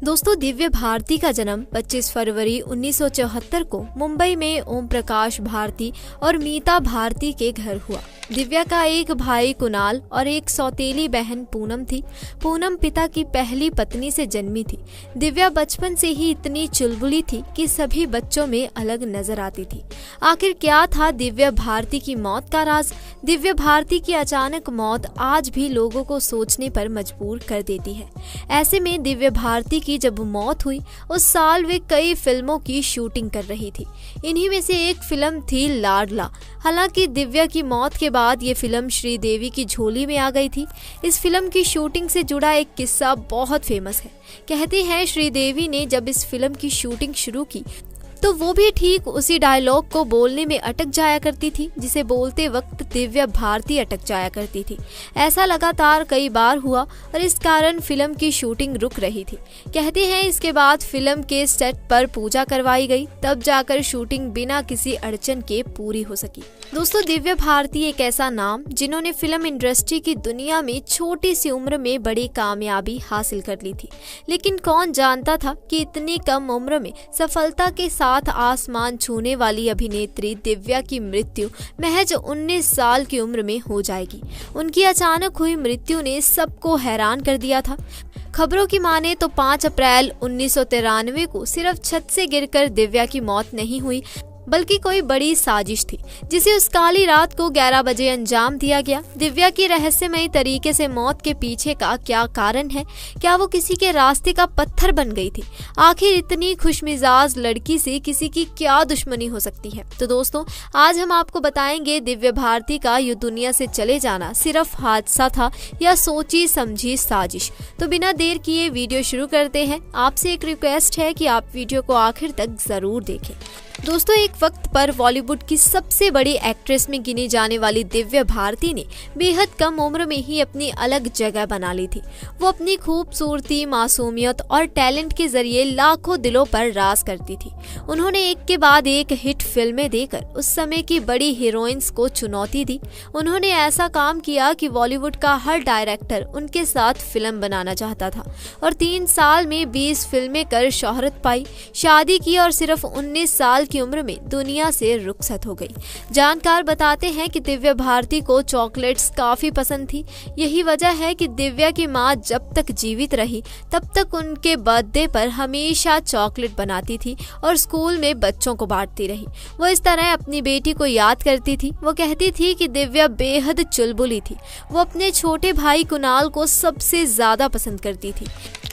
दोस्तों, दिव्या भारती का जन्म 25 फरवरी 1974 को मुंबई में ओम प्रकाश भारती और मीता भारती के घर हुआ। दिव्या का एक भाई कुणाल और एक सौतेली बहन पूनम थी। पूनम पिता की पहली पत्नी से जन्मी थी। दिव्या बचपन से ही इतनी चुलबुली थी कि सभी बच्चों में अलग नजर आती थी। आखिर क्या था दिव्या भारती की मौत का राज? दिव्या भारती की अचानक मौत आज भी लोगों को सोचने पर मजबूर कर देती है। ऐसे में दिव्या भारती की जब मौत हुई, उस साल वे कई फिल्मों की शूटिंग कर रही थी। इन्हीं में से एक फिल्म थी लाडला। हालांकि दिव्या की मौत के बाद ये फिल्म श्रीदेवी की झोली में आ गई थी। इस फिल्म की शूटिंग से जुड़ा एक किस्सा बहुत फेमस है। कहते हैं श्रीदेवी ने जब इस फिल्म की शूटिंग शुरू की तो वो भी ठीक उसी डायलॉग को बोलने में अटक जाया करती थी जिसे बोलते वक्त दिव्या भारती अटक जाया करती थी। ऐसा लगातार कई बार हुआ और इस कारण फिल्म की शूटिंग रुक रही थी। कहते हैं इसके बाद फिल्म के सेट पर पूजा करवाई गई, तब जाकर शूटिंग बिना किसी अड़चन के पूरी हो सकी। दोस्तों, दिव्या भारती एक ऐसा नाम जिन्होंने फिल्म इंडस्ट्री की दुनिया में छोटी सी उम्र में बड़ी कामयाबी हासिल कर ली थी। लेकिन कौन जानता था कि इतनी कम उम्र में सफलता के साथ आसमान छूने वाली अभिनेत्री दिव्या की मृत्यु महज 19 साल की उम्र में हो जाएगी। उनकी अचानक हुई मृत्यु ने सबको हैरान कर दिया था। खबरों की माने तो 5 अप्रैल 1993 को सिर्फ छत से गिरकर दिव्या की मौत नहीं हुई, बल्कि कोई बड़ी साजिश थी जिसे उस काली रात को 11 बजे अंजाम दिया गया। दिव्या की रहस्यमयी तरीके से मौत के पीछे का क्या कारण है? क्या वो किसी के रास्ते का पत्थर बन गई थी? आखिर इतनी खुशमिजाज लड़की से किसी की क्या दुश्मनी हो सकती है? तो दोस्तों, आज हम आपको बताएंगे दिव्या भारती का ये दुनिया से चले जाना सिर्फ हादसा था या सोची समझी साजिश। तो बिना देर किए वीडियो शुरू करते हैं। आपसे एक रिक्वेस्ट है कि आप वीडियो को आखिर तक जरूर देखें। दोस्तों, एक वक्त पर बॉलीवुड की सबसे बड़ी एक्ट्रेस में गिनी जाने वाली दिव्या भारती ने बेहद कम उम्र में ही अपनी अलग जगह बना ली थी। वो अपनी खूबसूरती, मासूमियत और टैलेंट के जरिए लाखों दिलों पर राज करती थी। उन्होंने एक के बाद एक हिट फिल्में देकर उस समय की बड़ी हीरोइंस को चुनौती दी। उन्होंने ऐसा काम किया कि बॉलीवुड का हर डायरेक्टर उनके साथ फिल्म बनाना चाहता था और 3 साल में 20 फिल्में कर शोहरत पाई, शादी की और सिर्फ 19 साल की उम्र में दुनिया से रुखसत हो गई। जानकार बताते हैं कि दिव्या भारती को चॉकलेट्स काफी पसंद थी। यही वजह है कि दिव्या की मां जब तक जीवित रही तब तक उनके बर्थडे पर हमेशा चॉकलेट बनाती थी और स्कूल में बच्चों को बांटती रही। वो इस तरह अपनी बेटी को याद करती थी। वो कहती थी कि दिव्या बेहद चुलबुली थी। वो अपने छोटे भाई कुणाल को सबसे ज्यादा पसंद करती थी।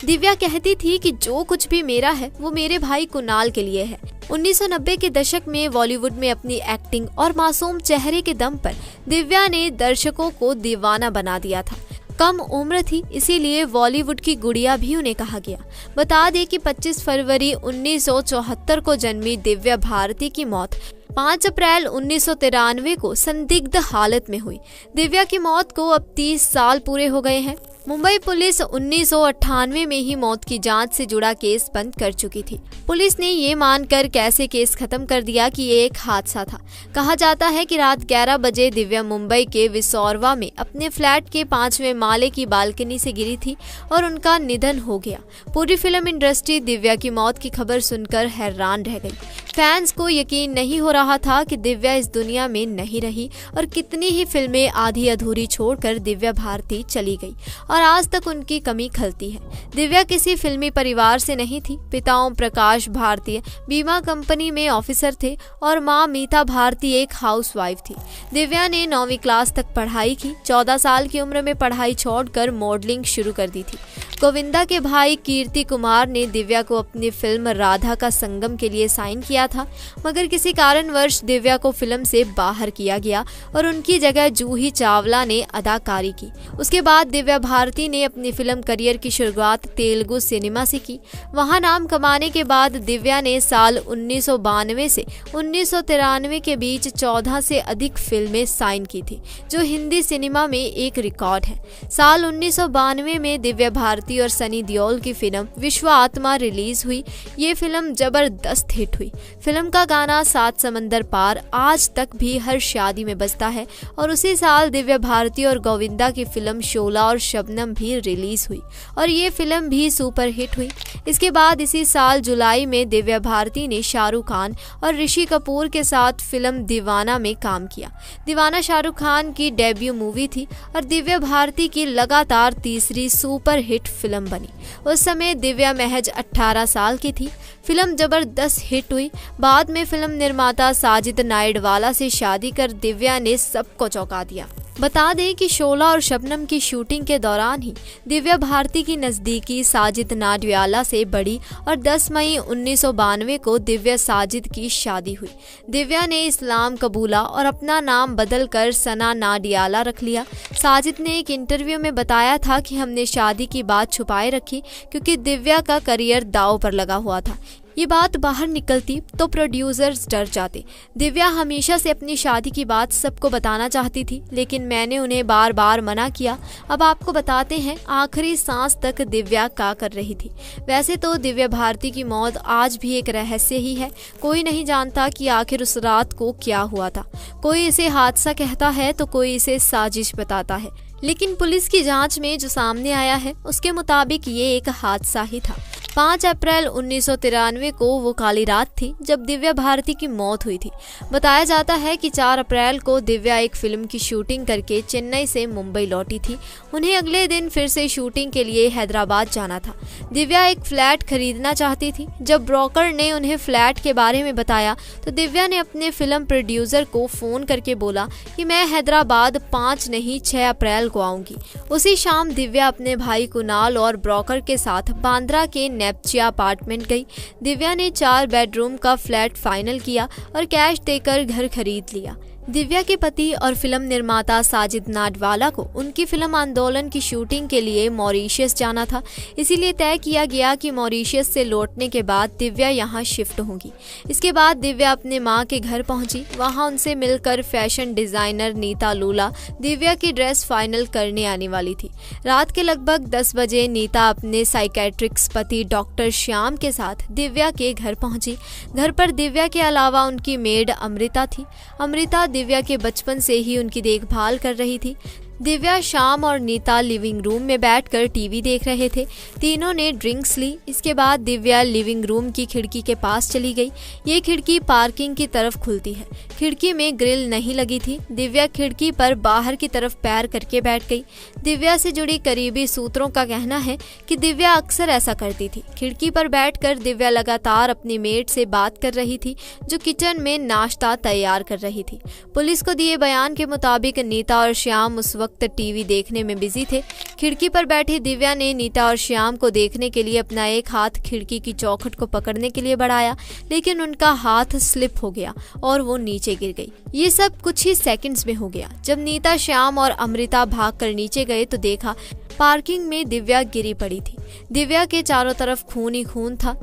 दिव्या कहती थी कि जो कुछ भी मेरा है वो मेरे भाई कुणाल के लिए है। 1990 के दशक में बॉलीवुड में अपनी एक्टिंग और मासूम चेहरे के दम पर दिव्या ने दर्शकों को दीवाना बना दिया था। कम उम्र थी, इसीलिए बॉलीवुड की गुड़िया भी उन्हें कहा गया। बता दें कि 25 फरवरी 1974 को जन्मी दिव्या भारती की मौत 5 अप्रैल 1993 को संदिग्ध हालत में हुई। दिव्या की मौत को अब 30 साल पूरे हो गए हैं। मुंबई पुलिस 1998 में ही मौत की जांच से जुड़ा केस बंद कर चुकी थी। पुलिस ने ये मानकर कैसे केस खत्म कर दिया कि ये एक हादसा था। कहा जाता है कि रात 11 बजे दिव्या मुंबई के विसोरवा में अपने फ्लैट के 5वें माले की बालकनी से गिरी थी और उनका निधन हो गया। पूरी फिल्म इंडस्ट्री दिव्या की मौत की खबर सुनकर हैरान रह गई। फैंस को यकीन नहीं हो रहा था कि दिव्या इस दुनिया में नहीं रही और कितनी ही फिल्में आधी अधूरी छोड़कर दिव्या भारती चली गई और आज तक उनकी कमी खलती है। दिव्या किसी फिल्मी परिवार से नहीं थी। पिता ओम प्रकाश भारती बीमा कंपनी में ऑफिसर थे और मां मीता भारती एक हाउसवाइफ थी। दिव्या ने 9वीं क्लास तक पढ़ाई की। 14 साल की उम्र में पढ़ाई छोड़कर मॉडलिंग शुरू कर दी थी। गोविंदा के भाई कीर्ति कुमार ने दिव्या को अपनी फिल्म राधा का संगम के लिए साइन किया था, मगर किसी कारणवश दिव्या को फिल्म से बाहर किया गया और उनकी जगह जूही चावला ने अदाकारी की। उसके बाद दिव्या भारती ने अपनी फिल्म करियर की शुरुआत तेलुगु सिनेमा से की। वहां नाम कमाने के बाद दिव्या ने साल 1992 से 1993 के बीच 14 से अधिक फिल्में साइन की थी, जो हिंदी सिनेमा में एक रिकॉर्ड है। साल 1992 में दिव्या भारती और सनी देओल की फिल्म विश्व आत्मा रिलीज हुई। ये फिल्म जबरदस्त हिट हुई। फिल्म का गाना 7 समंदर पार आज तक भी हर शादी में बजता है और उसी साल दिव्या भारती और गोविंदा की फिल्म शोला और शबनम शबनम भी रिलीज हुई और ये फिल्म भी सुपर हिट हुई। इसके बाद इसी साल जुलाई में दिव्या भारती ने शाहरुख खान और ऋषि कपूर के साथ फिल्म दीवाना में काम किया। दीवाना शाहरुख खान की डेब्यू मूवी थी और दिव्या भारती की लगातार तीसरी सुपर हिट फिल्म बनी। उस समय दिव्या महज 18 साल की थी। फिल्म जबरदस्त हिट हुई। बाद में फिल्म निर्माता साजिद नाडियाडवाला से शादी कर दिव्या ने सबको चौंका दिया। बता दें कि शोला और शबनम की शूटिंग के दौरान ही दिव्या भारती की नज़दीकी साजिद नाडियाडवाला से बढ़ी और 10 मई 1992 को दिव्या साजिद की शादी हुई। दिव्या ने इस्लाम कबूला और अपना नाम बदलकर सना नाडियाडवाला रख लिया। साजिद ने एक इंटरव्यू में बताया था कि हमने शादी की बात छुपाए रखी क्योंकि दिव्या का करियर दांव पर लगा हुआ था। ये बात बाहर निकलती तो प्रोड्यूसर्स डर जाते। दिव्या हमेशा से अपनी शादी की बात सबको बताना चाहती थी, लेकिन मैंने उन्हें बार बार मना किया। अब आपको बताते हैं आखिरी सांस तक दिव्या क्या कर रही थी। वैसे तो दिव्या भारती की मौत आज भी एक रहस्य ही है। कोई नहीं जानता कि आखिर उस रात को क्या हुआ था। कोई इसे हादसा कहता है तो कोई इसे साजिश बताता है, लेकिन पुलिस की जांच में जो सामने आया है उसके मुताबिक ये एक हादसा ही था। 5 अप्रैल 1993 को वो काली रात थी जब दिव्या भारती की मौत हुई थी। बताया जाता है कि 4 अप्रैल को दिव्या एक फिल्म की शूटिंग करके चेन्नई से मुंबई लौटी थी। उन्हें अगले दिन फिर से शूटिंग के लिए हैदराबाद जाना था। दिव्या एक फ्लैट खरीदना चाहती थी। जब ब्रोकर ने उन्हें फ्लैट के बारे में बताया तो दिव्या ने अपने फिल्म प्रोड्यूसर को फोन करके बोला कि मैं हैदराबाद 5 नहीं 6 अप्रैल को आऊंगी। उसी शाम दिव्या अपने भाई कुणाल और ब्रोकर के साथ बांद्रा के नेपचिया अपार्टमेंट गई। दिव्या ने 4 बेडरूम का फ्लैट फाइनल किया और कैश देकर घर खरीद लिया। दिव्या के पति और फिल्म निर्माता साजिद नाडियाडवाला को उनकी फिल्म आंदोलन की शूटिंग के लिए मॉरिशस जाना था। इसीलिए तय किया गया कि मॉरिशस से लौटने के बाद दिव्या यहाँ शिफ्ट होंगी। इसके बाद दिव्या अपने माँ के घर पहुंची। वहां उनसे मिलकर फैशन डिजाइनर नीता लूला दिव्या की ड्रेस फाइनल करने आने वाली थी। रात के लगभग 10 बजे नीता अपने साइकेट्रिक्स पति डॉक्टर श्याम के साथ दिव्या के घर पहुंची। घर पर दिव्या के अलावा उनकी मेड अमृता थी। अमृता दिव्या के बचपन से ही उनकी देखभाल कर रही थी। दिव्या, श्याम और नीता लिविंग रूम में बैठकर टीवी देख रहे थे। तीनों ने ड्रिंक्स ली। इसके बाद दिव्या लिविंग रूम की खिड़की के पास चली गई। ये खिड़की पार्किंग की तरफ खुलती है। खिड़की में ग्रिल नहीं लगी थी। दिव्या खिड़की पर बाहर की तरफ पैर करके बैठ गई। दिव्या से जुड़ी करीबी सूत्रों का कहना है कि दिव्या अक्सर ऐसा करती थी। खिड़की पर बैठकर दिव्या लगातार अपनी मेड से बात कर रही थी जो किचन में नाश्ता तैयार कर रही थी। पुलिस को दिए बयान के मुताबिक नीता और श्याम उस वक्त टीवी देखने में बिजी थे। खिड़की पर बैठी दिव्या ने नीता और श्याम को देखने के लिए अपना एक हाथ खिड़की की चौखट को पकड़ने के लिए बढ़ाया, लेकिन उनका हाथ स्लिप हो गया और वो नीचे गिर गई। ये सब कुछ ही सेकंड्स में हो गया। जब नीता, श्याम और अमृता भागकर नीचे गए तो देखा पार्किंग में दिव्या गिरी पड़ी थी। दिव्या के चारों तरफ खून ही खून था।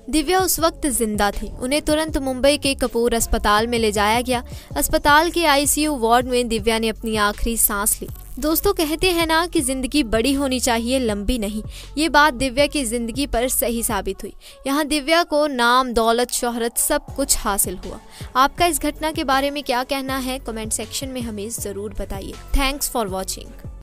दिव्या उस वक्त जिंदा थी। उन्हें तुरंत मुंबई के कपूर अस्पताल में ले जाया गया। अस्पताल के आईसीयू वार्ड में दिव्या ने अपनी आखिरी सांस ली। दोस्तों, कहते हैं ना कि जिंदगी बड़ी होनी चाहिए, लंबी नहीं। ये बात दिव्या की जिंदगी पर सही साबित हुई। यहाँ दिव्या को नाम, दौलत, शोहरत सब कुछ हासिल हुआ। आपका इस घटना के बारे में क्या कहना है? कमेंट सेक्शन में हमें जरूर बताइए। Thanks for watching.